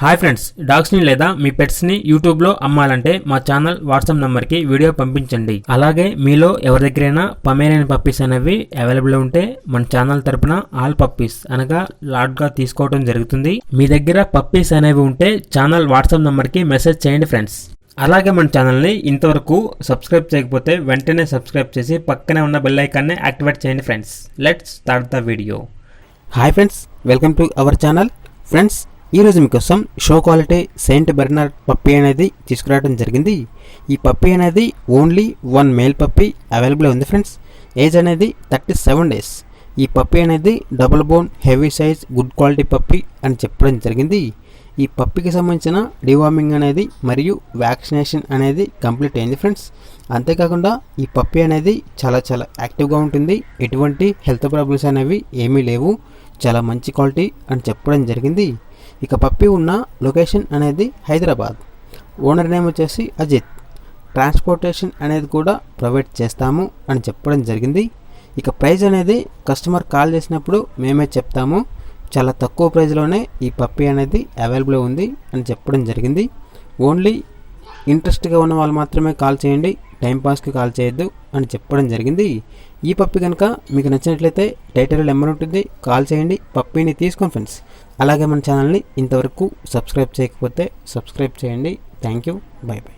Hi friends, డాగ్స్ని లేదా మీ పెట్స్ని యూట్యూబ్లో అమ్మాలంటే మా ఛానల్ వాట్సాప్ నెంబర్కి వీడియో పంపించండి. అలాగే మీలో ఎవరి దగ్గరైనా పమేరియన్ పప్పీస్ అనేవి అవైలబుల్ ఉంటే మన ఛానల్ తరపున ఆల్ పప్పీస్ అనగా లాట్గా తీసుకోవడం జరుగుతుంది. మీ దగ్గర పప్పీస్ అనేవి ఉంటే ఛానల్ వాట్సాప్ నెంబర్కి మెసేజ్ చేయండి ఫ్రెండ్స్. అలాగే మన ఛానల్ని ఇంతవరకు సబ్స్క్రైబ్ చేయకపోతే వెంటనే సబ్స్క్రైబ్ చేసి పక్కనే ఉన్న బెల్ ఐకాన్ని యాక్టివేట్ చేయండి friends. Let's start the video. Hi friends, welcome to our channel. Friends, ఈరోజు మీకోసం show quality Saint Bernard puppy అనేది తీసుకురావడం జరిగింది. ఈ పప్పీ అనేది only one male puppy available ఉంది ఫ్రెండ్స్. ఏజ్ అనేది 37 days. ఈ పప్పీ అనేది double bone heavy size good quality puppy అని చెప్పడం జరిగింది. ఈ పప్పీకి సంబంధించిన డివార్మింగ్ అనేది మరియు వ్యాక్సినేషన్ అనేది కంప్లీట్ అయింది ఫ్రెండ్స్. అంతేకాకుండా ఈ పప్పీ అనేది చాలా యాక్టివ్గా ఉంటుంది. ఎటువంటి హెల్త్ ప్రాబ్లమ్స్ అనేవి ఏమీ లేవు. చాలా మంచి క్వాలిటీ అని చెప్పడం జరిగింది. ఇక పప్పీ ఉన్న లొకేషన్ అనేది హైదరాబాద్. ఓనర్ నేమ్ వచ్చేసి అజిత్. ట్రాన్స్పోర్టేషన్ అనేది కూడా ప్రొవైడ్ చేస్తాము అని చెప్పడం జరిగింది. ఇక ప్రైస్ అనేది కస్టమర్ కాల్ చేసినప్పుడు మేమే చెప్తాము. చాలా తక్కువ ప్రైస్లోనే ఈ పప్పీ అనేది అవైలబుల్ ఉంది అని చెప్పడం జరిగింది. ఓన్లీ ఇంట్రెస్ట్గా ఉన్న వాళ్ళు మాత్రమే కాల్ చేయండి, టైంపాస్కి కాల్ చేయొద్దు అని చెప్పడం జరిగింది. ఈ పప్పీ కనుక మీకు నచ్చినట్లయితే టైటిల్ నెంబర్ ఉంటుంది, కాల్ చేయండి, పప్పీని తీసుకోండి ఫ్రెండ్స్. అలాగే మన ఛానల్ని ఇంతవరకు సబ్స్క్రైబ్ చేయకపోతే సబ్స్క్రైబ్ చేయండి. Thank you, by by.